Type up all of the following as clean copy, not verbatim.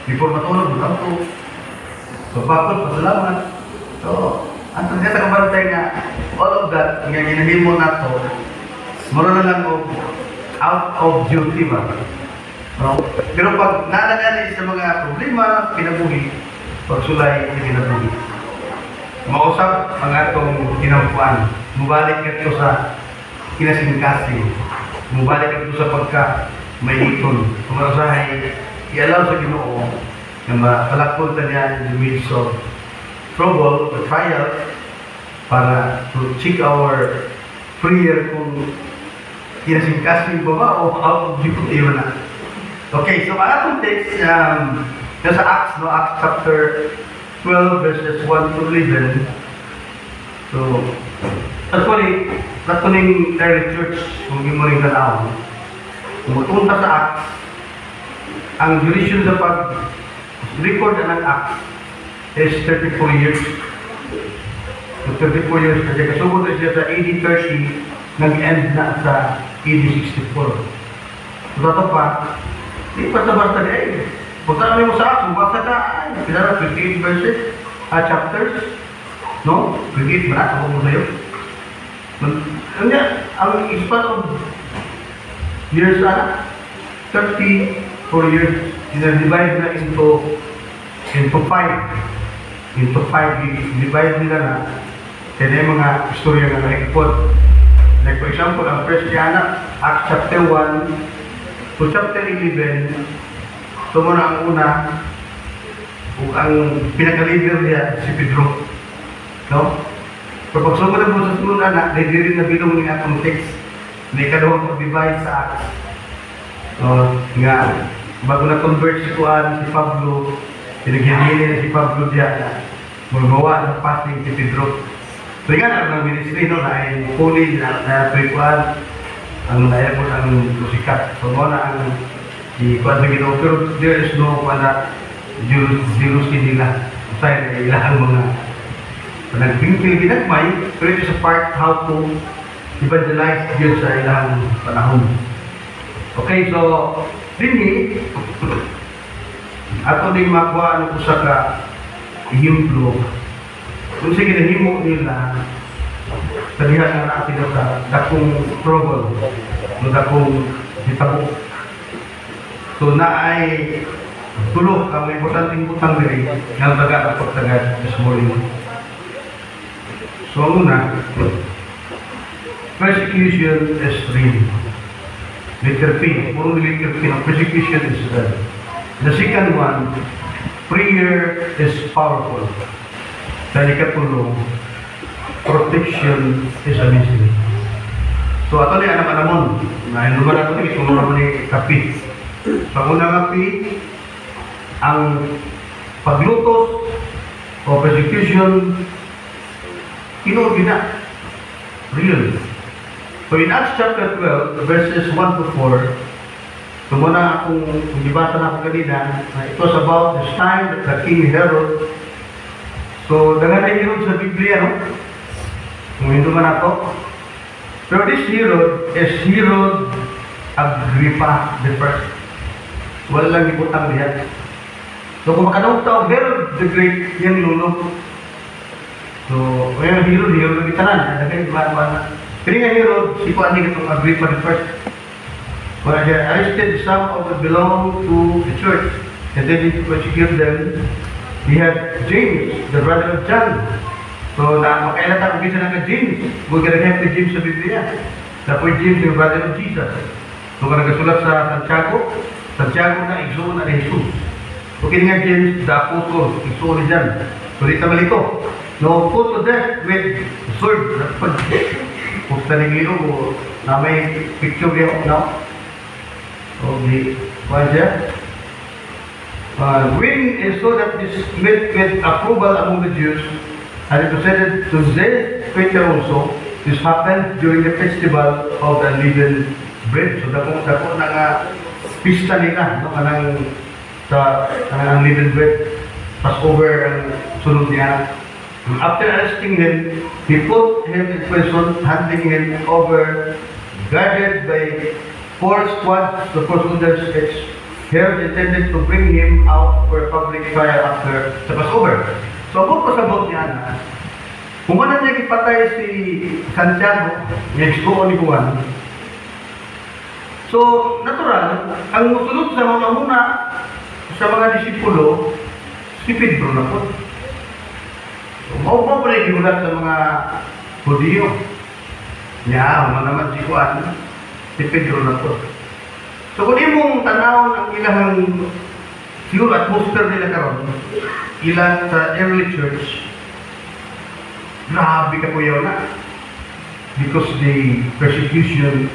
Before matulog, magkampo. So, bakit, pasalamat. So, ang tanda sa kabantay nga, all of that, nga ginahimo na to, maro na lang out of duty ba? No? Pero pag nalagani sa mga problema, kinabuhi, pagsulay, kinabuhi. Mausap ang atong kinampuan. Mubalik ito sa kinasingkasing. Mubalik ito sa pagka may hiton. Kumasahay, i-allow sa Ginoo na makalakot na niya in the midst of trouble, the trial, para to check our prayer kung kinasingkasing ba ba o out of duty na. Okay, so ang atong text, nasa Acts, no? Acts chapter 12, verses 1 to 11. So, actually, natuning early church, kung hindi mo rin tanaw, kung matunta sa Acts, ang duration sa pag-record ng Acts is 34 years. So, 34 years kasi kasugod na siya sa AD 30, nag-end na sa AD 64. So, dato pa, di pa sa basta niya eh. Punta namin mo sa Acts, basta ka, pinara 28 verses, chapters, no? 28 ba na? Ako mo sa'yo. Kanya, ang span of years na, 34 years, divide na into 5. Into 5, divide nila na, kaya yung mga istorya na nakikipot. Like for example, ang first Diana, Acts chapter 1 to chapter 11, ito mo na ang una, ang pinaka-leader niya, si Pedro. No? Pero pag sumunod mo sa sunod na, hindi rin nabilong ng atong text na ikalawang pag-divide sa Acts. No? Nga, bago na-convert si Juan, si Pablo, pinaghihili na si Pablo diya na magawa ng fasting si Pedro. So nga na, ang ministry no, na ay fully na Juan, ang naayabot ang musikat. So mo na ang di-kuan sa Ginoo, pero there is no jealousy nila. Usay na ilang mga nagpingpil ginagmay, pero ito sa part how to evangelize Diyos sa ilang panahon. Okay, so dini ato din makuha ano ko sa ka-himplo kung sige nahimo nila kadihan na natin sa dakong trouble o dakong hitabo. So na ay tulo ang importanteng butang diri nga taga ako taga this morning. So ang una, persecution is real. Letter P, puro letter P, persecution is real. The second one, prayer is powerful. Dahil ikatulong, protection is a mystery. So ato ni anak-anamon, na inuman nato ni itong naman ni kapi. Sa unang kapi, ang paglutos o persecution, kinuwi na. Real. So in Acts chapter 12, verses 1 to 4, so muna akong dibasa na ako kanina, it was about this time that the King Herod, so dangan na Herod sa Biblia, no? Kung hindi man ako. Pero this Herod is Herod Agrippa the first. Wala lang ibutang diyan. So kung makanong tao, Herod the Great, yan lulog. So, ngayon Herod ang itanan, nagay iba-iba na. Pero nga Herod, si Kuan ni itong Agrippa the first. When they arrested some of them belong to the church, and then to persecute them, he had James, the brother of John. So, makailatang ubisa na ka James. Huwag ka nag-help James sa Biblia. Tapos James, the brother of Jesus. So, kung nagasulat sa Santiago na igsoon na Jesus. So, kini nga James, the apostle, igsoon ni John. So, di tamal ito. No, put to death with sword. Kung tanigilo ko, na may picture niya now. So, the wajah. When is so that this met with approval among the Jews, and it presented to their Peter also, this happened during the festival of the unleavened bread. So, dako na nga pista nila, no, kanang unleavened bread, Passover ang sunod niya. After arresting him, he put him in prison, handing him over, guarded by 4 squads, the 4 soldiers, Herod intended to bring him out for a public trial after the Passover. So, kung pasabot niya na, kung ano niya ipatay si Santiago, niya isuo ni Juan, so, natural, ang musunod sa mga muna, sa mga disipulo, si Pedro na po. Mao pa rin giulat sa mga Hudiyo. Niya, naman si Juan, si Pedro na po. So kung imong tanaw ang ilang siguro atmosphere nila karon, ilan sa early church, grabe ka kuyaw na. Because the persecution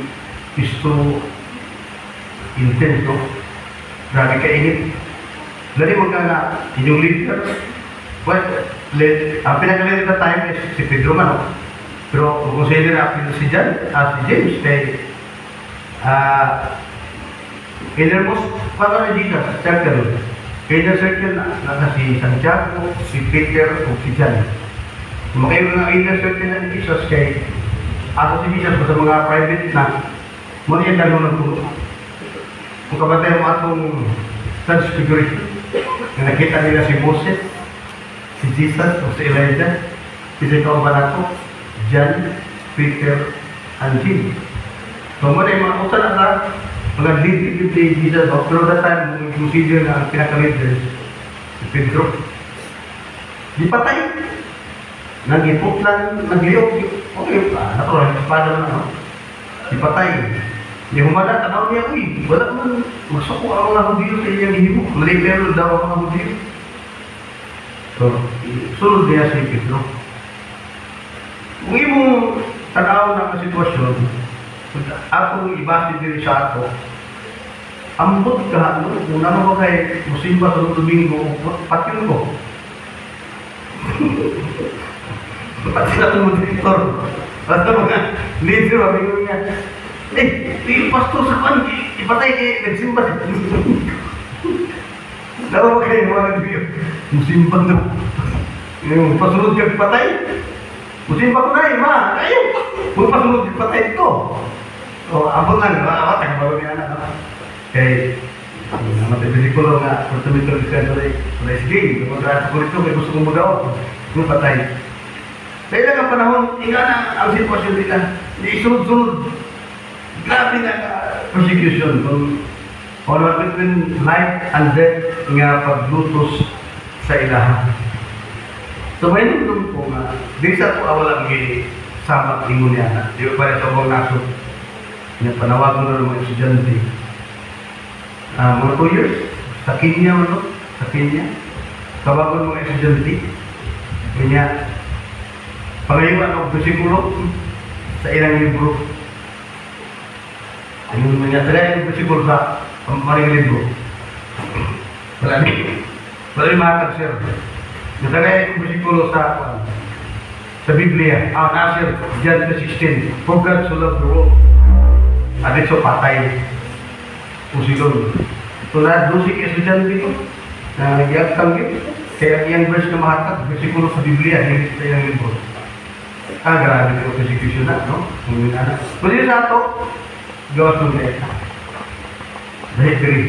is too intense, no? Grabe ka init. Lali magkana, inyong leader, well, ang pinag-leader na time is si Pedro man, no? Pero kung consider natin si James, kay innermost para ni Jesus, circle. Inner circle na si Santiago, si Peter, o si John. Kung makayo nga inner circle na ni Jesus, kay ato si Jesus sa mga private na, muna yung dalawa ng tulong. Kung kabatay mo atong transfiguration, na nakita nila si Moses, si Jesus, o si Elijah, si Kaubanato, John, Peter, and Jim. So muna yung mga usan na mga lead ni Jesus, pero that time, kung consider na ang pinaka-leader, si Pedro, di patay. Nag-ipot lang, nag-liok, okay, natural, espada na, no? Di patay. Di humada, tanaw niya, uy, wala man, magsuko ang mga Hudiyo sa iyang hibo, malibero daw ang mga Hudiyo. So, sunod niya si Pedro. Kung imong tanaw na sitwasyon, akong ibase din sa ato, ambot ka, no? Kung naman ba kayo musimba sa Domingo, patin ko. Pati sila itong moderator. Basta mga leader, mabigo niya. Yung pastor sa kwan, ipatay kayo, nagsimba. Naman ba kayo mga nagbiyo? Musimba na. Yung pasunod kang patay, musimba ko na rin, ma. Ayaw! Kung pasunod kang patay ito. So, abot lang, awat, ang bago niya na. Kaya, ang matibisikulo nga, pertumito ka sa game. Kung sa kulito, may gusto kong magawa. Kung patay. Sa ilang ang panahon, ika na ang sitwasyon nila. Hindi isunod-sunod. Grabe na persecution. Kung between life and death nga paglutos sa ilaha. So may nung po nga, di sa po awalang samak ingon niya na. Di ba pala sa mga naso. Panawagan na ng mga estudyante. Mga 2 years, sa Kenya mo, sa Kenya. Kawagan mga estudyante. Kanya, pangayuan ang bersikulo sa ilang libro. Ano naman niya, talaga yung bersikulo sa maring libro. Wala makakag, sir. Talaga yung bersikulo sa Biblia. Nasir, John 16, For God so loved the world. At ito patay. Pusilon. So lahat doon si estudyante dito, na nagyagtang dito. Kaya yung verse na mahatag, bersikulo sa Biblia, hindi sa ilang libro. Grabe yung persecution na, no? Pwede sa ito, gawas ng dahil. Dahil diri.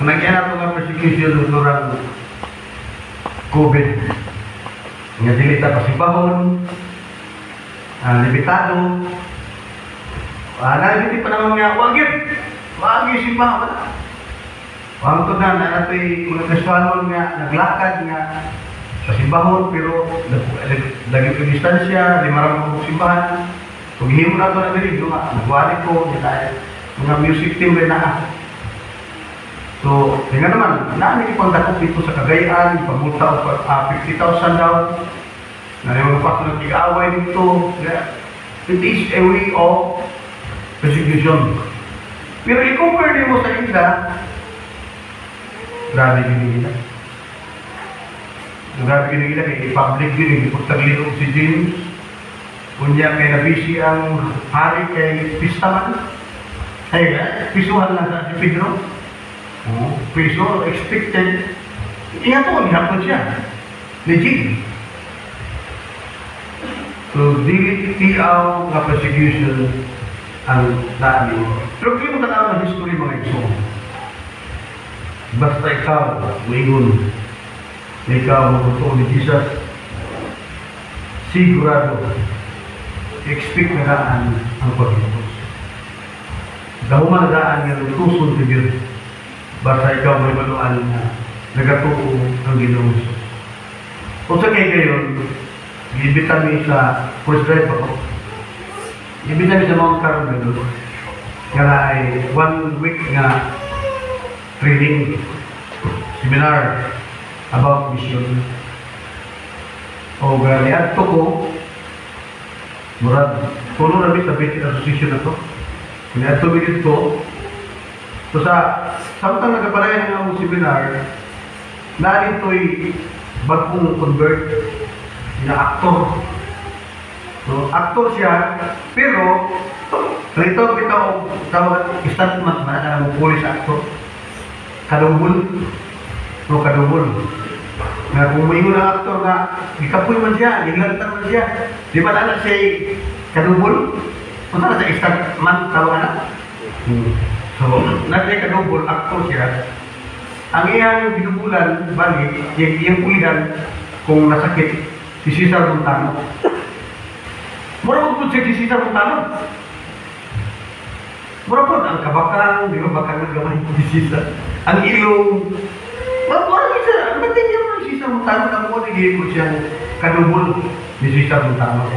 Kung nagyan nato ng persecution ng turang COVID, nga dilita pa si Bahon, limitado, nalibiti pa naman nga, wagin si Bahon. Wang ito na ito'y mga kasuanon nga, naglakad nga, sa simbahon, pero lagi ko distansya, limarang ko simbahan. Kung hihimo na ito na rin, nagwari ko, mga music team rin na. So, tingnan naman, namin ipagdakot dito sa Cagayan, ipagmulta o 50,000 daw. Mga paso ng tig-away dito. It is a way of persecution. Pero i-compare din mo sa isla, grabe din nila. Grabe din nila, kaya i-public din, ipagtaglito si James. Kunya kay nabisi ang hari kay Pistaman. Ay, pisuhan lang sa si Pedro. Piso, expected. Ingat ko, nihapon siya. Legit. So, tiyaw nga persecution ang dami. Pero kung mo tanaw na history mga ito, Basta ikaw, uingon, na ikaw magtotoo ni Jesus, sigurado, expect na daan ang Pagkakos. Dahuman na daan nga lutuson sa Diyos, basta ikaw may maluan na nagatuo ang Ginoo. Kung sa kayo ngayon, ibitan mi sa first drive ako. Ibitan mi sa Mount Carmel, nga na ay 1 week nga training, seminar about mission. O niadto ko, murag, puno na mi sa Betel Association na to. Niadto mi dito. So samtang nagapalayan ng among seminar, na dito'y bagong convert na aktor. So, aktor siya, pero ito tawag stuntman na police actor. Kadubol. No, kadubol. Nga kung may ng aktor nga, ikapoy man siya, nilagtan man siya. Di ba anak siya kadubol? Kung saan siya stuntman tawag na? So, nasa kadubol, aktor siya. Ang iyang binubulan, balik, yung pulihan, kung nasakit, si Cesar Montano. Mura po siya si Cesar Montano. Mura po, ang kabakang, di ba, bakang naggamay po si Cesar. Ang ilong, mura po siya, ang batin niya mo si Cesar Montano, na mo, hindi po siyang kadubol ni Cesar Montano.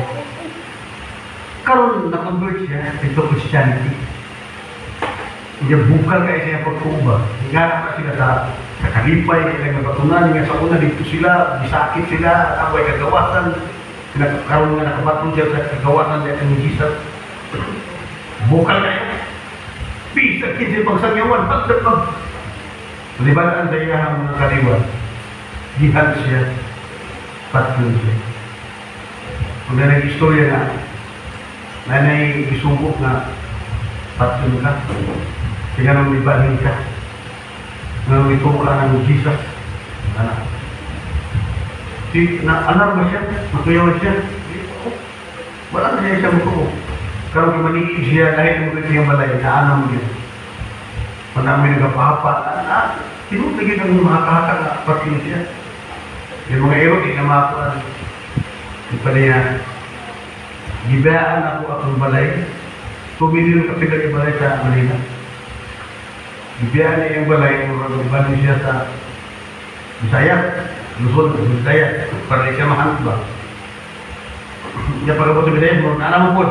Karon na-convert siya into Christianity. Dia bukan kayak saya perkuba. Ingat apa sila sa kalipay, kaya nabatunan, nga sa una dito sila, disakit sila, away kagawasan, karon nga nakabatong siya sa kagawasan niya ng Jesus. Bukan kayo. Bisa kinsi pagsangyawan, pagdapag. Malibatan sa iya ang mga kaliwan, gihan siya, patun siya. Kung na nag-istorya na, nanay isumbok na patun ka. Kaya nang ibahin ka, nang itong ka ng Jesus, anak. Alam ba siya? Matuyaw siya? Wala na siya siya mutuo. Karong kumaniig siya, dahil mo kanyang balay, naanam niya. Manami nagapahapa, tinutagin ang mga kahaka na patin siya. Yung mga ero, di na makakuan. Yung pala niya, gibayaan ako akong balay, 2 million kapilag yung balay sa Manila. Bibiyaan niya yung balay, magbabanin siya sa Bisaya, Luzon, Bisaya, para siya mahantba. Niya pagkabot sa Bisaya, alam mo po,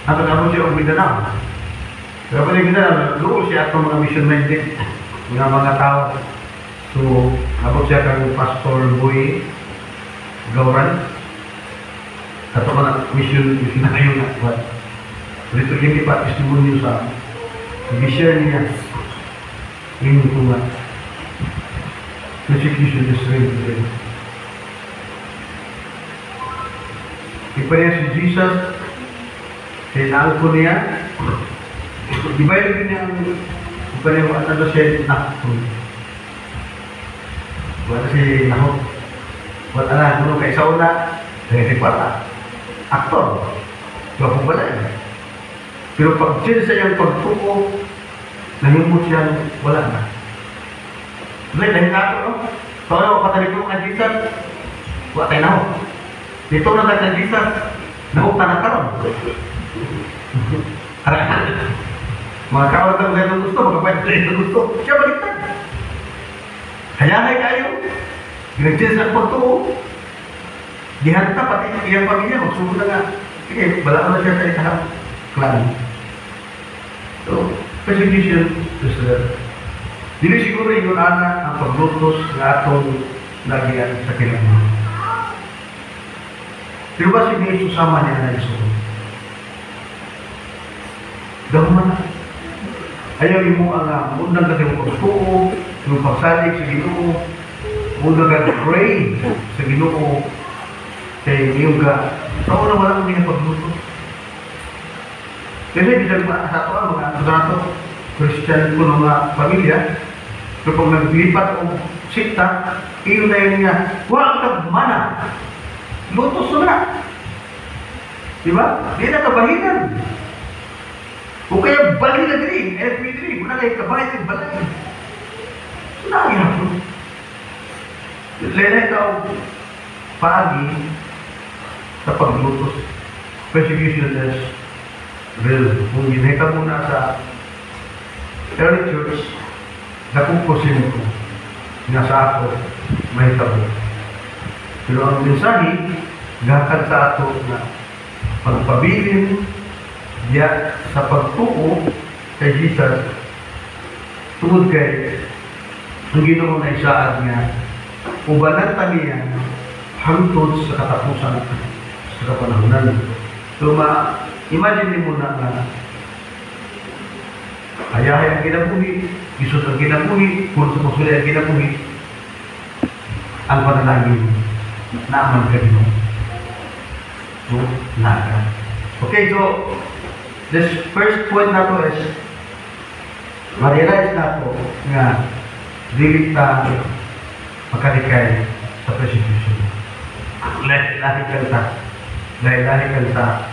natanapon siya ang Mindanao. Pero pala yung Mindanao, doon siya itong mga mission men din, mga tao. So, abot siya kang Pastor Boy Gauran. Kato ka na mission na kayo na. So, ito hindi pa testimonyo sa i-share niya yung tunga. Persecution is real today. Ipa niya si Jesus, kailangan ko niya, iba yun niya ang ipa niya ano siya nakon. Wala si nahot. Wala na, kung kay sa una, kaya pala. Aktor. Wala pong wala yun. Pero pag siya sa iyang pagtuko, nahimot siya, wala na. Dahil nato, no? Pagkala ko patalik ko ng Jesus, wala tayo na ho. Dito na tayo ng Jesus, nahok na karon. Mga kawan na mga gusto, mga pwede na gusto, siya baliktad. Hayahay kayo, nag-Jesus ang pagtuko. Dihanta pati iyang pamilya, magsubo na nga. Sige, bala na siya sa isang klan. So, persecution is there. Dili siguro yung anak ang paglutos na atong nagiyan sa kailangan. Pero ba si Jesus sama niya na isunod? Daman na. Ayaw mo ang mundang kasi mo pagtuo, yung pagsalig sa Ginoo, mundang ka pray sa Ginoo, kaya yung ka, saan na wala mo niya paglutos? Kasi bisa sa ato ang mga ato Christian ko mga pamilya, so pag naglipat o sikta, iyon na yun nga, wala ka mana, lutos na. Diba? Di na kabahinan. O kaya bali na din, every day, wala kayo kabahin ng balay. nagyapon. Lena ikaw, pagi, sa paglutos. Persecution is real. Kung ginita muna sa early church, nakukusin ko, nasa ako, may tabo. Pero ang mensahe, gakad sa ato na pagpabilin diya sa pagtuo kay Jesus tungod kay ang Ginoo na isaad nga ubanan ta niya hangtod sa katapusan sa kapanahonan. So imagine mo na ayahay ang kinabuhi, isot ang kinabuhi, kung sa pusuli ang kinabuhi, ang panalangin naaman ka rin. So, naga. Okay, so, this first point na to is ma-realize na to nga dili ta makalikay sa persecution. Lahi kanta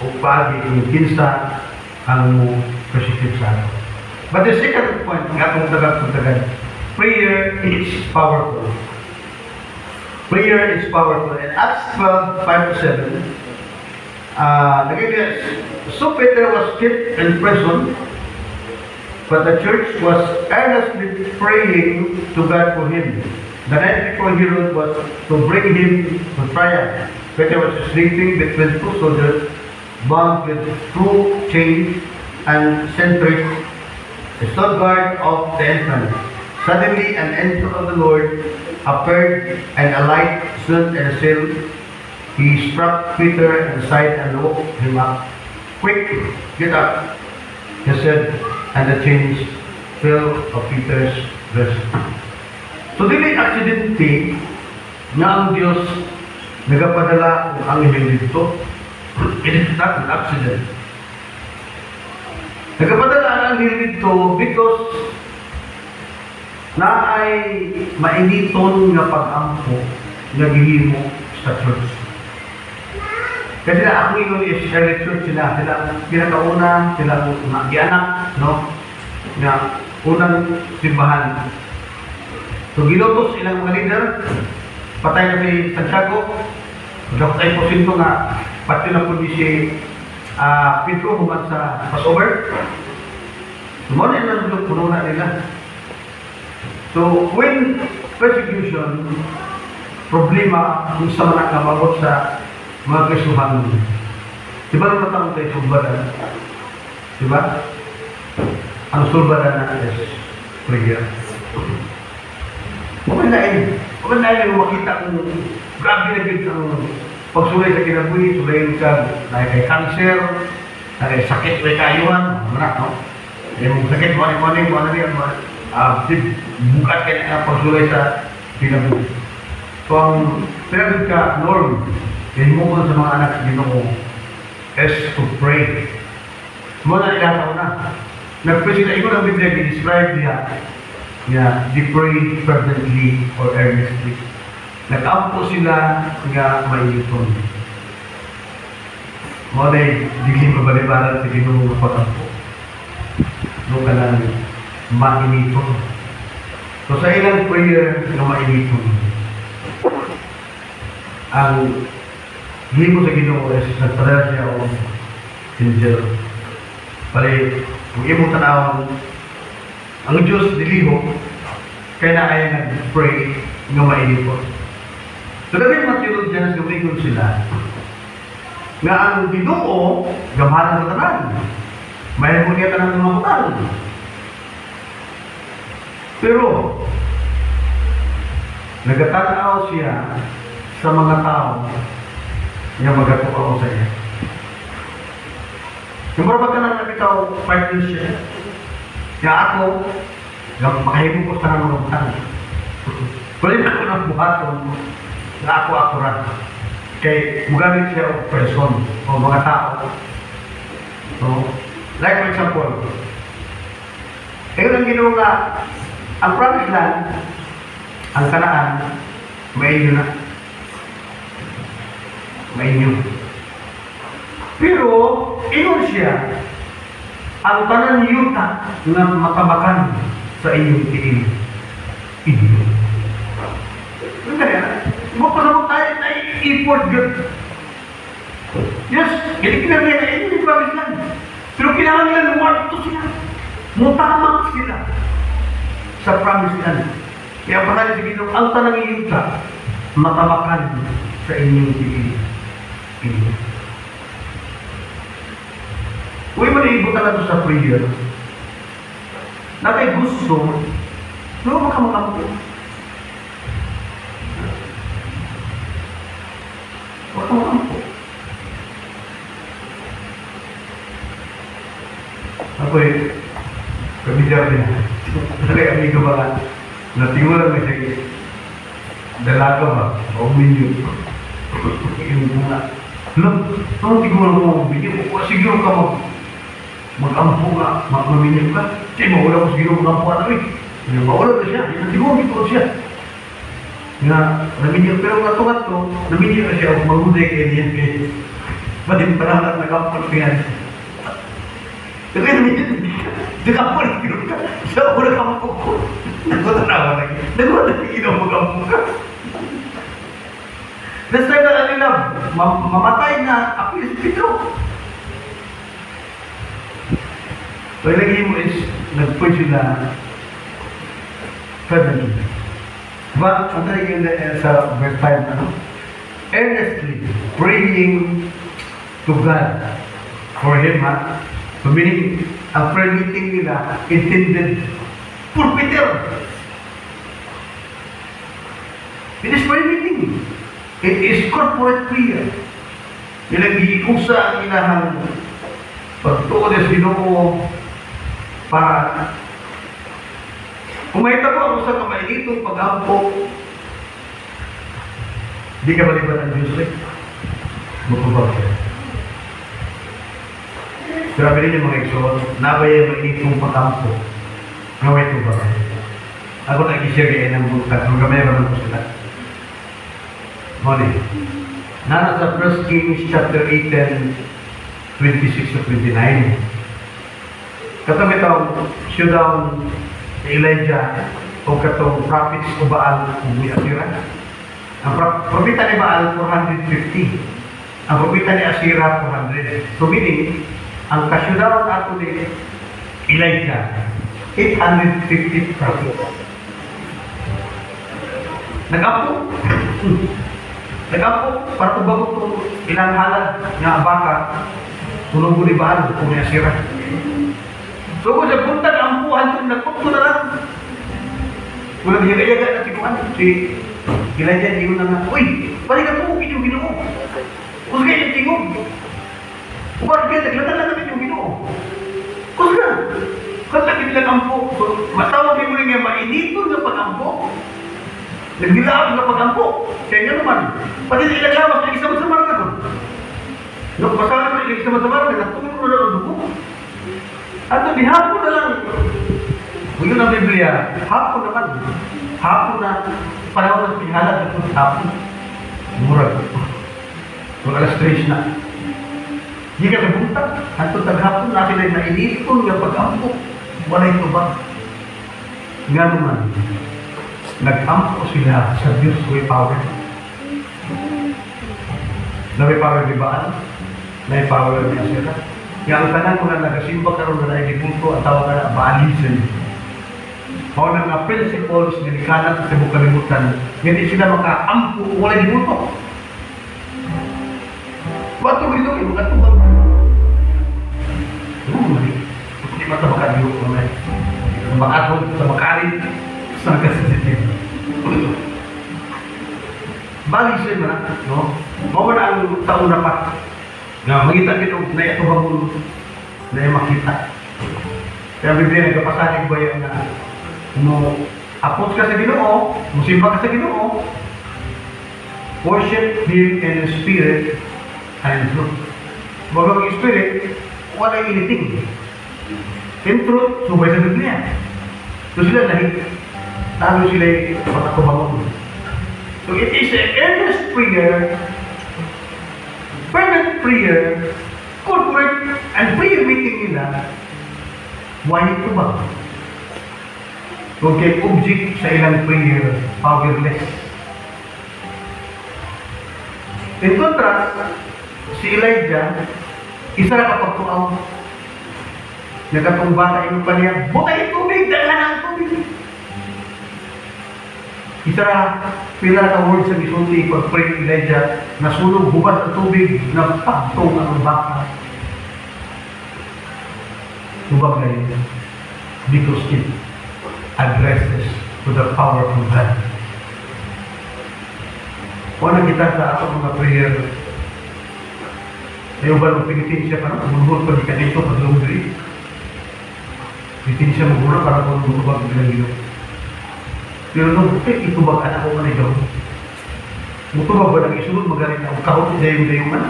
o pagi yung kinsa ang mo persecute sa ato. But the second point nga itong tagad, prayer is powerful. Prayer is powerful. In Acts 12:5-7, so Peter was kept in prison, but the church was earnestly praying to God for him. The night before Herod was to bring him to trial. Peter was sleeping between two soldiers, bound with two chains and sentries, stood guard of the entrance. Suddenly an angel of the Lord appeared, and a light stood in a cell. He struck Peter in the side and woke him up. "Quick, get up," he said, and the chains fell of Peter's wrist. So dili aksidente nga ang Dios nagapadala ang anghel dito. It is not an accident. Nagapadala ang anghel dito because na ay mainiton nga pag-ampo nga gihimo sa church. Kasi na ako yun is early church sila pinakauna, sila gianak, no? Na unang simbahan. So gilotos ilang mga leader, patay na si Santiago, Dr. Posinto nga, pati na po si Pedro human sa Passover. Sumuna na yung puno na nila. So when persecution, problema kung sa mga kamabot sa mga Krisuhan, di ba naman taong tayo sulbadan? Di ba? Ang sulbadan na is prayer. Huwag na yun makita kung grabe na big ang pagsulay sa kinabuhi, sulayin ka na kay cancer, na kay sakit, may kayuhan, manak, no? Yung sakit, morning, bukat ka na pagsulay sa kinabuhi. So ang pinagod ka, norm, yung mo sa mga anak sa Ginoo is to pray. Muna nila sa una. Nag-pray sila, ikaw ang Biblia, i-describe niya, they pray fervently or earnestly. Nag-ampo sila nga mainiton. Muna hindi mabalibaran sa Ginoo ng pag-ampo. Doon ka lang mainiton. So sa ilang prayer na mainiton, ang himo sa Ginoo is nagpadala siya o angel. Pali, kung imong tanawang, ang Diyos niliho, kaya na ay nag-pray nga mainipon. So dahil mga theologians gumigon sila, nga ang Ginoo, gamahan sa tanan. May mo niya tanang mga utang. Pero, nagatanaw siya sa mga tao nga magatuaw sa iya. Yung marabag ka lang ikaw, partner siya. Kaya ako, makahibong ko sa mga utang. Kulit ako ng buhaton na ako rin. Kaya magamit siya o person o mga tao. So, like for example, ang ginawa nga, ang promised land, ang Kanaan, may inyo na. May inyo. Pero, ingon siya, ang tanan yuta nga makabakan sa inyong tiil. inyo. Kaya, mapasabot tayo effort yun. Yes, kinikilang nila, ito yung promise land. Pero kailangan nila lumarto sila. Mutamak sila sa promise land. Kaya parang sa Ginoo, ang tanang iyuta, matamakan sa inyong inyo. Uy, maniibot na ito sa prayer. Nakay gusto, no, makamukampo. Makamukampo. Ako'y, kabidya rin. Nakay amigo ba, natingulan mo siya, dalaga ba, o minyo. Yung mga, alam, ano tigulan mo ang minyo? Siguro ka mag-ampo ka, mag-minyo ka. Kasi mawala ko siguro mag-ampo ka na rin. Mawala na siya, siguro ito siya. Nga, naminyo, pero katungat ko, naminyo na siya, mag-uday kayo niyan kayo. Batin pa lang nag-ampo ka yan. Tapi naminyo, nag-ampo na siguro ka. Siya ako nag-ampo ko. Nagkotanawa lagi. Nagkotanawa lagi na mag-ampo ka. Next time na nila, mamatay na ako yung Pedro. So, ilagay mo is, nag-point sila fervently. But, ang talagang sa verse 5, ano? Earnestly praying to God for him, ha? So, meaning, ang prayer meeting nila intended for Peter. It is prayer meeting. It is corporate prayer. Nilagay sa ang inahang pagtuon sa Ginoo para kung may tabo ako sa kamainitong pag-ampo, di ka maliban ng Diyos eh. Magkubag siya. Grabe rin yung mga iksyon, nabaya mainitong pag-ampo, ngaway ito ba? Ako nag-i-share kayo ng buntag, kung gamay ba naman po sila. Morning. Nasa sa 1 Kings chapter 18, 26 to 29. Katong itong showdown ni Elijah o katong prophets o Baal o Asira. Ang propeta ni Baal, 450. Ang propeta ni Asira, 400. So meaning, ang ka-showdown ato ni Elijah, 850 prophets. Nag-apo. Nag-apo, para kung bago itong ilang halad nga baka, tulong ko ni Baal o ni Asira. So kung sa buntag ang buhan itong nagpapto na lang, walang hiyaga-yaga na si Elijah, hindi na nga, uy, pari ka ito, yung Ginoo. Kung kaya yung tingog. Kung bakit kaya naglatan lang natin yung Ginoo. Kung ka, kasi kinilang ampo, matawag kayo mo nga mainito na pag-ampo. Nagdilaap na pag-ampo. Kaya nga naman, pati na ilang lawas, na isang masamar na doon. Nung pasalan mo ilang isang masamar na, natulong mo na lang ang dugo. At di hapon na lang. Huwag yun ang Biblia, hapon naman. Hapon na, panahon na pinahalag na ito, hapon. Murag. Kung alas 3 na. Hindi ka nabuntag. At ito taghapon na sila nainipon nga pag-ampo. Wala ito ba? Nga naman, nag-ampo sila sa Diyos may power. Na may power di ba? May power ni Asira. Yang tanan ko na nagasimba karon na naibunto at tawag na baalisin. Mao na nga principles ni kanat sa kalimutan. Hindi sila makaampo wala dibunto. Wato dito kay bukat tubag. Hindi mata makadiyo ko na. Makatod sa makarin sa kasitin. Baalisin man, no? Mao na ang taon na pa. Nga, magita kita na ito bang na makita. Kaya Biblia nagkapasanig ba yan na apos ka sa Ginoo, musimba ka sa Ginoo, worship Him in spirit and truth. Bago ang spirit, wala anything. In truth, subay sa Biblia. So sila lahit. Talo sila matakubangon. So it is an earnest prayer, fervent prayer, corporate and prayer meeting nila, why ito ba? Kung kay object sa ilang prayer, powerless. In contrast, si Elijah, isa na kapagtuaw. Nagkatumbata yung pa niya, bukay tubig, dala na ang tubig. Isa na, pila ka words sa isulti, pag-pray ni Elijah, nasunog hubad ang tubig, nagpagtong ang baka. Hubag na yun. Because it addresses to the power of God. Wala kita sa atong mga prayer. Ayaw ba magpinitin siya para kumulhul pa di ka dito pag-laundry? Pinitin siya magmula para kung lumubag ng ilo. Pero nung itubag anak ko man ikaw. Mutubag ba ng isunod magaling na kahot dayong-dayungan?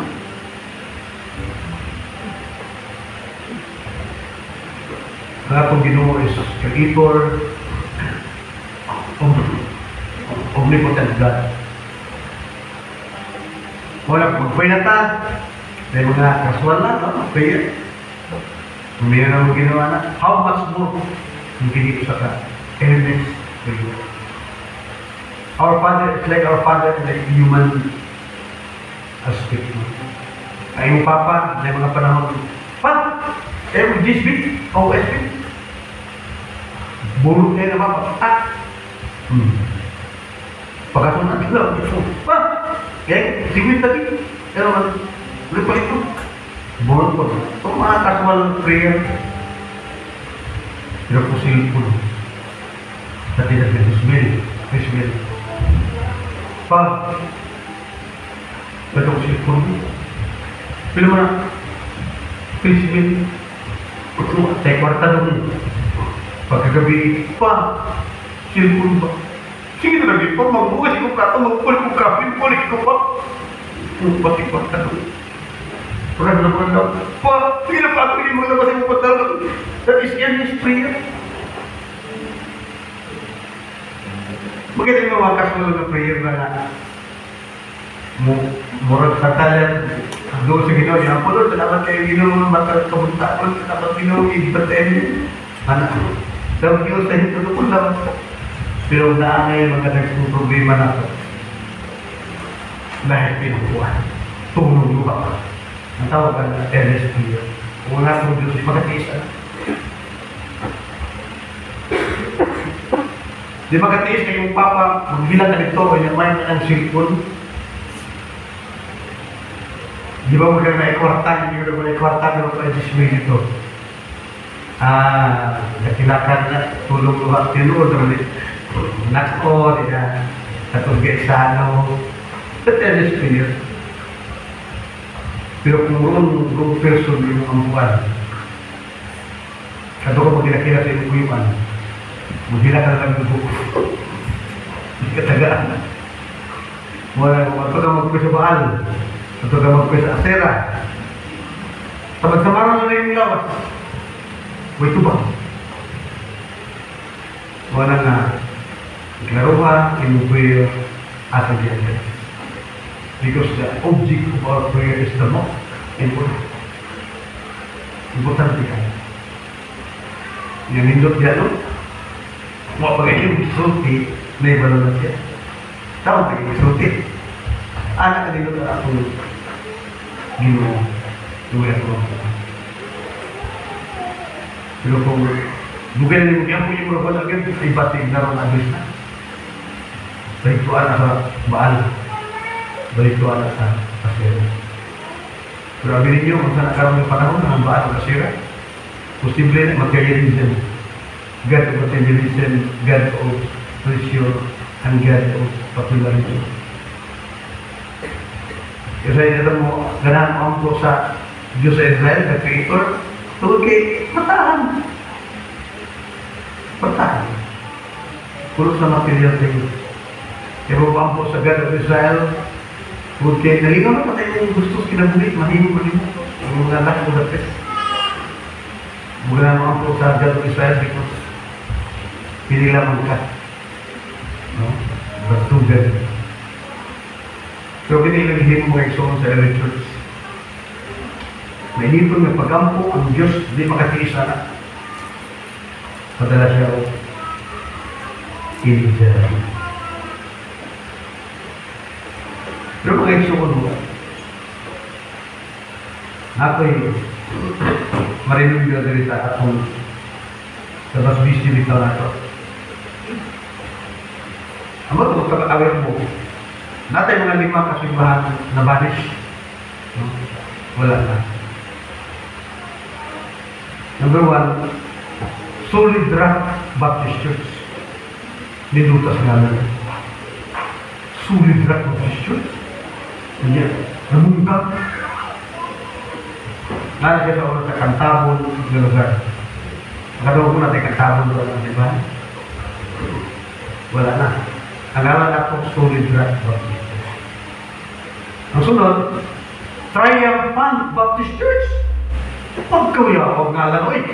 Ang atong Ginoo is creator, omnipotent God. Wala, mag-pray na ta. May mga kasual na, no? Mag-pray. Mayroon na mo ginawa na. How much more yung kinito sa ka-elements for you? Our Father is like our Father in the human aspect. Ay yung Papa, may mga panahon, Pa! Every this week, OSP. Bulog kayo na Papa. Pagkasunod lang, Pa! Kaya, sigwit tadi. Pero, ulit pa ito. Bulog po. So, mga casual prayer. Pero po silipon. Sa tidak na Ismail. Pa! Ba't ako silipon? Pero mga Ismail. Sa kwarta doon. Pagkagabi, Pa! Silipon ba? Sige na lagi po, magbukas ko prato, magpulik ko kape, pulik ko pa. Pati pa ka doon. Pagkat naman daw, Pa, sige na pa, hindi mo na kasi mo patalo. That is endless prayer. Magkita yung mga kasunod na prayer na murag katalan doon sa Ginoo niya. Ako doon, salamat kayo Ginoo, matakamuntaan, salamat Ginoo, ibatain. Anak ko. Salamat Ginoo sa ito, ito po salamat ko. Pero naangay mga nagsuproblema na ito. Dahil pinukuhan. Tulong lupa ka. Ang tawag ka na LSP. Kung nga itong Diyos, magkatiisan. Di magkatiis na yung Papa, magbilang ka nito, ay naman ang cellphone. Di ba magkang naikwartan, hindi ko na naikwartan, pero pa dismay nito. Nakilakan na, tulong lupa, tinuod naman Nako, dia satu gesano, tetelis prayer. Pero kung person yung ampuan, kato ko magkira-kira sa iyong kuyuan, maghila ka lang yung buko. Hindi ka tagaan. Wala mo, ito ka magpwes sa Baal, ito ka magpwes sa Asera. Samad-samaran na yung lawas. Wait ba? Wala na. Klaruha in prayer as a gender. Because the object of our prayer is the most important. Importante ka. Yang nindot dia no? Mga pagayong gisulti, may balo na siya. Tawag pagayong gisulti. Anak ka nindot na akong Ginoo. Luya ko. Pero kung bukan ni mungkin punya merupakan lagi ibadah naron habis na. Baik itu anak sa Baal, baik itu anak sa Asera. Pero abin niyo kung saan nagkaroon ng panahon ng Baal at Asera, posible na materialism. God of materialism, God of pleasure, and God of popularity. Kasi ito mo, ganaan mo po sa Diyos sa Israel, the Creator, tungkol kay matahan. Pertahan. Pulot sa material tayo. Kaya po sa God of Israel, kung kayo naligaw na patay yung gusto kinabulit, mahimong mo rin mo. Ang mga anak mo dapit. Mula naman po sa God of Israel because pinilaman ka. No? Batugan. So, pinilaghin mo mga iksoon sa LA Church. Nainipon ng pagampo ang Diyos, hindi makatiis sana. Padala siya o Israel. Pero mga isyukon mo, ako'y marinig nyo dito sa atong sabas busy dito na ito. Amo ito, magkakawin mo, natin mga 5 kasimbahan na banish. No? Wala na. Number 1, Solid Rock Baptist Church. Nilutas nga lang. Solid Rock Baptist Church. Kanya, namunggap. Nara siya sa oras sa Kantabon na lugar. Nakatawa ko natin Kantabon doon, di ba? Wala na. Ang alam na ito, Solid Rock Baptist Church. Ang sunod, Triumphant Baptist Church. Pagkawya, huwag nga lang, oy,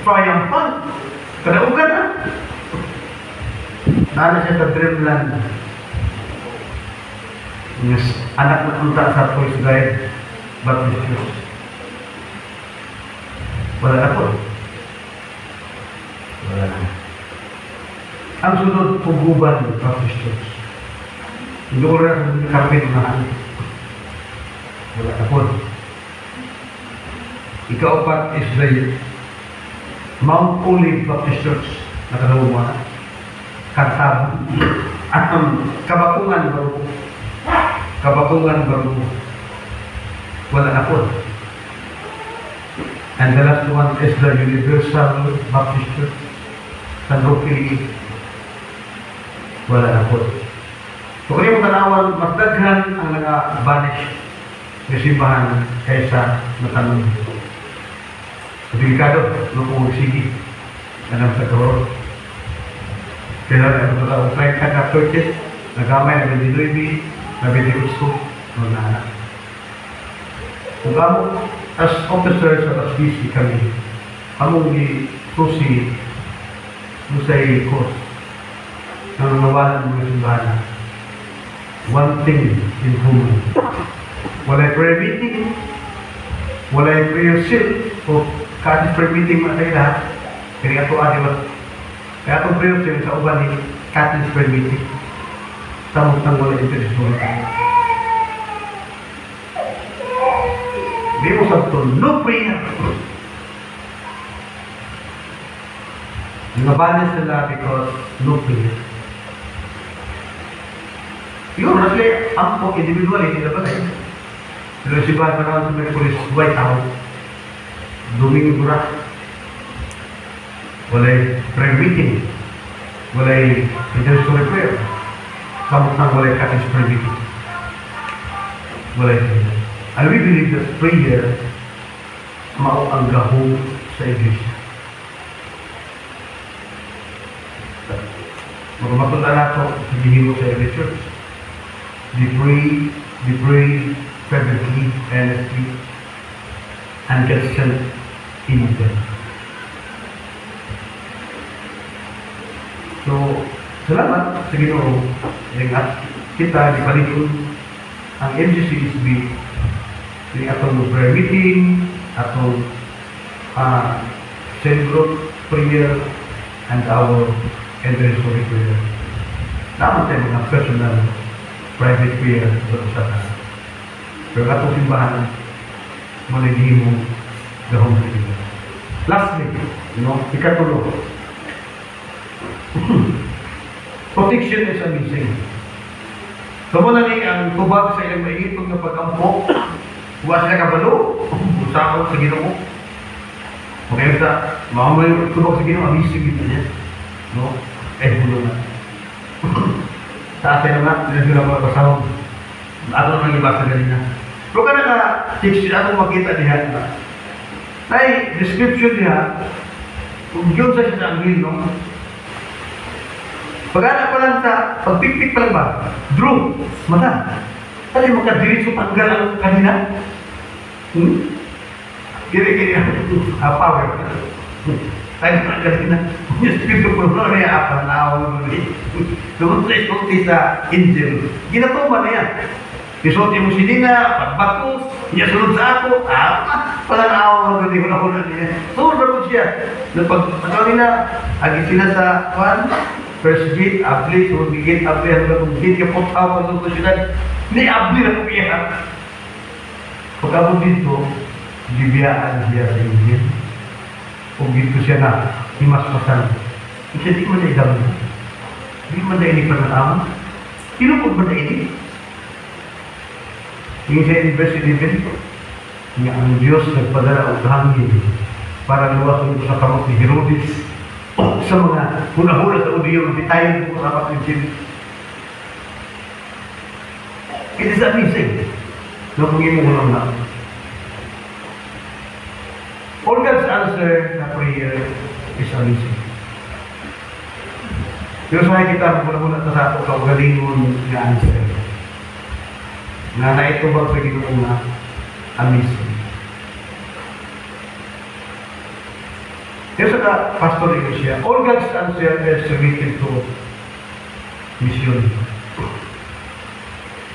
Triumphant. Kadaugan na. Nara siya sa Dreamland. Yes, anak na punta sa Toys Guide Baptist Church. Wala na po. Wala na. Ang sunod, Puguban Baptist Church. Hindi ko rin sa kami unahan. Wala na po. Ika-4 is the Mount Olive Baptist Church. Nakalawa mo na. Kantab. At Kabakungan baru. Kabakungan baru. Wala na po. And the last one is the Universal Baptist Church. San Roque. Wala na po. So kung yung tanawan, mas daghan ang naka-banish na simbahan kaysa natanong. Delikado, lupong sige. Anong sa karo. Kaya na ito sa upay ka churches, nagamay na 29, na 28, mga anak. Kung kamo, as officers at as busy kami, among i-susi musay course na nangawalan mga simbahan. One thing in common. Walay prayer meeting, walay prayer seal, o kahit prayer meeting mga tayo lahat, kaya ito adiwat. Kaya itong prayer seal sa uban ni Catholic prayer meeting. Samot nang wala interest mo tayo. Di mo sabto, no prayer. Nabalan sila because no prayer. Yun, nasli, ang po individual, hindi na ba tayo? Pero si Bahan Manawan sa Mercury's White House, Domingo Dura, walay prayer meeting, walay intercessory prayer, samot nang walay Catholic prayer meeting. Walay prayer. And we believe that prayer mao ang gahong sa iglesia. Magmatunta na ito sa gihimo sa every church. They pray fervently, earnestly, and get sent in them. So, salamat sa Ginoo. Ingat kita di palikod ang MGCSB di atong prayer meeting, atong cell group prayer, and our intercessory prayer. Naman tayo mga personal private prayer sa usapan. Pero atong simbahan, malilihim mo gahong sa Ginoo. Lastly, ikatulo. Protection is amazing. Kamo na ni ang tubag sa ilang maigitong na pag-ampo, huwa sila kabalo, usakot sa Ginoo. Okay, sa mahamay tubag sa Ginoo, amazing ito niya. No? Bulo na. Sa atin naman, hindi sila mga pasahog. Ato naman ibasa ganina. Pero ka naka-text atong makita diha na. Ay, description diha, kung yun sa anghel, no? Pag-anak pa lang sa, pagpikpik pa lang ba? Drew, mata. Tali makadiritso tanggal ang kanina. Kiri-kiri power. Tayo na kanina. Yung spirito po na niya, apa na ako nuli. Lumunti sa angel. Ginatuman na yan. Isulti mo si Nina, pagbatos, niya sunod sa ako, pala na ako nuli ko na niya. Sunod ba po siya? Pag-pagkawin na, agi sila sa kwan, First gate, abli, so gate, abli, hanggang kung gate ka po tawag ng syudad, ni abli na kumiyak. Pagkabot dito, bibiyaan siya sa Indian. Kung dito siya na, himasmasan. Kasi di man na idam. Di man na ini panatama. Kinupod man na ini. Yung sa University din, nga ang Diyos nagpadala ang hangin para luwasin ko sa kamot ni Herodes sa mga hula-hula sa udiyo, bitayin ko sa kapatid. It is amazing. No, kung imo lang na. All God's answer na prayer is amazing. Pero sa kita, mula-mula sa ato, kaugalingon na answer. Na ito ba pwede ko na amazing. Kaya sa pastor ito siya, all God's answer is related to mission.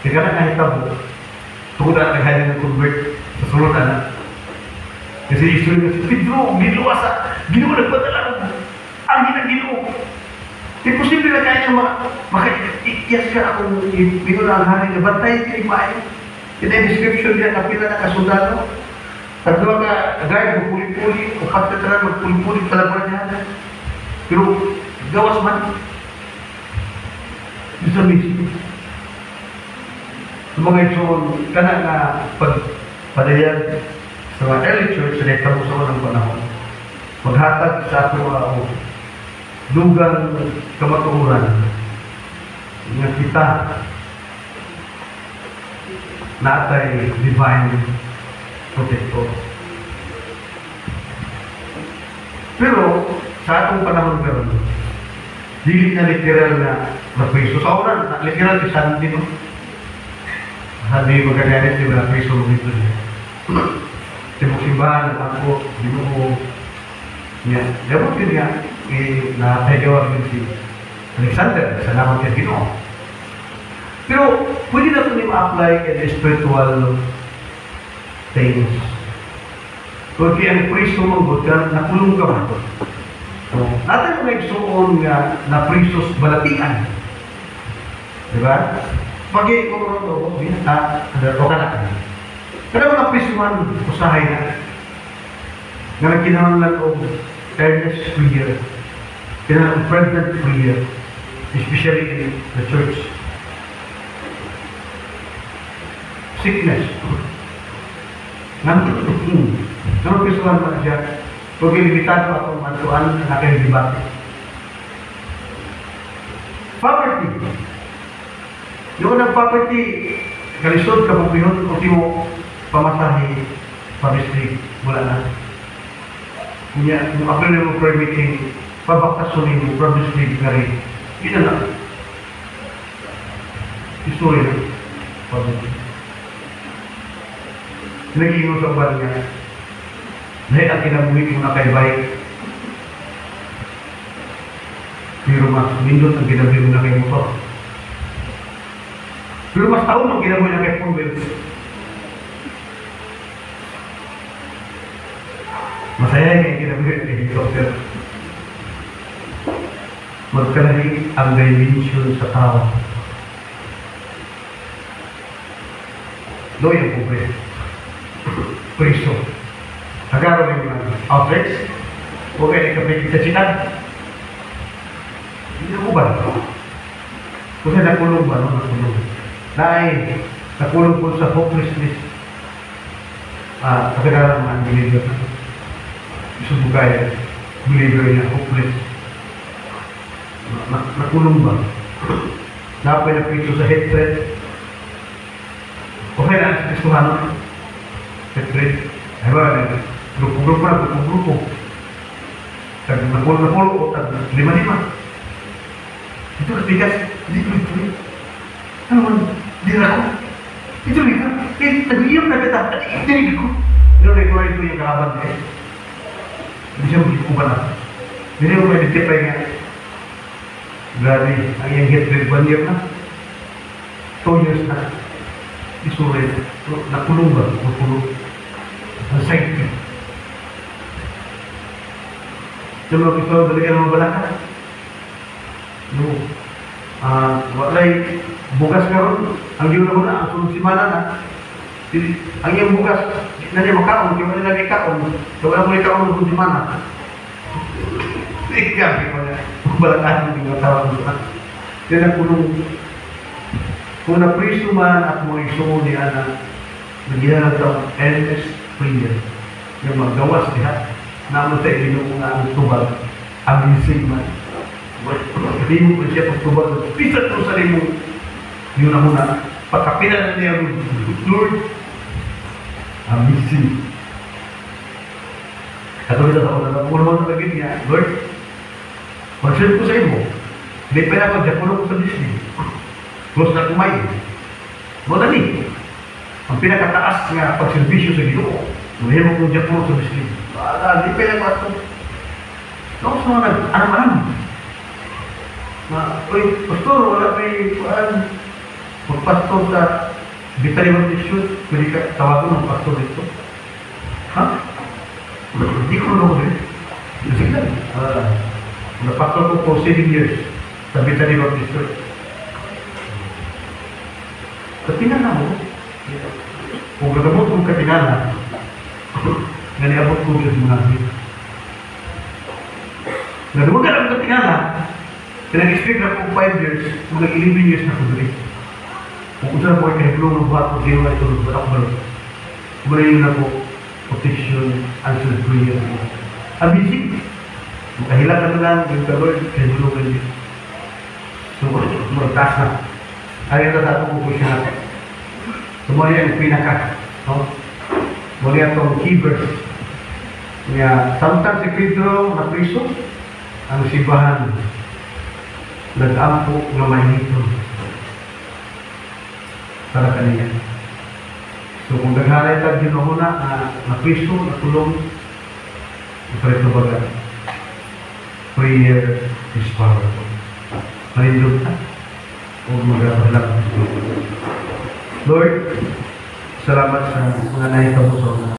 Kaya na nakita mo, tungkol na naghahin ng convert sa sulod na. Kasi history na si Pedro, ginuwa sa, ginuwa nagpadala ang ginang-ginuwa. Imposible na kaya niya maka-ikyas ka akong binulang hari na bantay kinipain. Ito yung description niya na pila na kasundalo. Tatlo ka guard, magpuli-puli, o pagtatara, magpuli-puli, palaburan niya. Pero gawas man. It's amazing. Sa mga ito, kana na pagpadayag sa mga early church, na itamo sa unang panahon, maghatag sa ato lugang kamatuuran nga kita natay divine protector. Pero sa atong panahon karon, dili na literal na priso. Sa una, literal si Santi, no? Sabi magagalit di ba na priso mo dito niya. Timok simbahan, ako, di mo ko niya. Dapat yun nga, na tayo din si Alexander, salamat kay Ginoo. Pero pwede na ito ma-apply in spiritual things. Porque ang priso mong ka, nakulong ka mo. So, natin ang nagsuon nga na prisos balatian. Diba? Pag-i ko ito, o ka na. Pero mga prisuhan, usahay na. Nga nagkinahanglan o earnest prayer. Kinahanglan fervent prayer. Especially in the church. Sickness. Naman prisuhan man siya. Pag ilimitado akong mantuan na aking debate. Poverty. Yung unang poverty, kalisod ka mong pihon, kung mo pamasahe, pamistrig, wala na. Kanya, yung ako na mo prayer meeting, pabaktasonin mo, pamistrig na rin. Yun na lang. History na. Poverty. Nag-iingon sa uban niya, dahil ang kinabuhi yung nakaibay, pero mas nindot ang kinabuhi yung nakaimuto. Pero mas taon ang kinabuhi yung nakaipon. Masaya yung kinabuhi yung helicopter. Magkalahi ang dimension sa tao. Doon yung pobre. Priso. Nagaro yung mga outlets. Huwag kayo nagkapit-kasinan. Hindi na ba? Kasi nakulong ba? Nakulong. Nakulong po sa hopelessness. Pagkakaroon ng believer. Isubugay. Believer niya, hopeless. Nakulong ba? Napay na prito sa hatred. Okay na ang Kristuhan. Hatred. Ay ba, grupo-grupo na, grupo-grupo. Tag nakulo o tag lima-lima. Ito katigas, hindi ko ito. Ano man, hindi na ako. Ito rin ka. Eh, nag-iyam na kita. Ito rin ko. Pero record ito yung kahaban niya. Hindi siya magkikuban na. Hindi mo may ditipay nga. Grabe, ang iyang hatred 1 year na. 2 years na. Isuray. Nakulong ba? Nakulong. Ang safety. Sa mga gusto, balikan mo balaka. No. Walay bugas karon ang yun na ang sunod simana na ang iyong bugas na niya makaon kaya wala lagi kaon so wala mo ikaon sunod simana ikaw mo na balakan mo yung tawag mo kaya nagpunong kung napriso man at mo isuo ni Ana nagyalag daw endless prayer yung maggawas niya naman tayo ginoo nga ang tubag amazing man hindi mo pa siya pagtubag pisat mo sa rin mo yun na muna pagkapinan na niya Lord amazing katulad ako na mula mo na niya Lord mag-share ko sa imo hindi pa na ako dyan puno ko sa Disney close na kumain mo na ni ang pinakataas nga pagservisyo sa Ginoo mahimo kong dyan puno sa Disney hindi pa na ako ato no, so nag-aram-aram uy, pastor, wala may magpastor sa Vitali Baptist, pwede ka tawagan ng pastor dito. Ha? Hindi ko naman rin. Sige lang. Napastor ko for 7 years sa Vitali Baptist. Katingala mo, kung gagamot mong katingala, naniabot ko Diyos mga hapit. Nadumagan ang katingala, pinag-expect na po 5 years, mga 11 years na kunduli. Kung saan po ay kahipulong ng buhat o ginawa ito ng batak balot. Mula yun na po, protection, answer prayer. Amazing. Makahilang ka na lang, yung ka-Lord, kahipulungan niyo. So, magtaas na. Ayaw na sa itong po siya natin. So, muna yung pinaka. No? Muna itong key verse. Kaya, sometimes si Pedro na priso, ang sibahan nag-ampo nga mahinito para kaniya. So kung naghalay tag Ginoo na napriso, natulong, ito baga. Prayer is powerful. Malindog na o magabalang. Lord, salamat sa mga nahitabo sa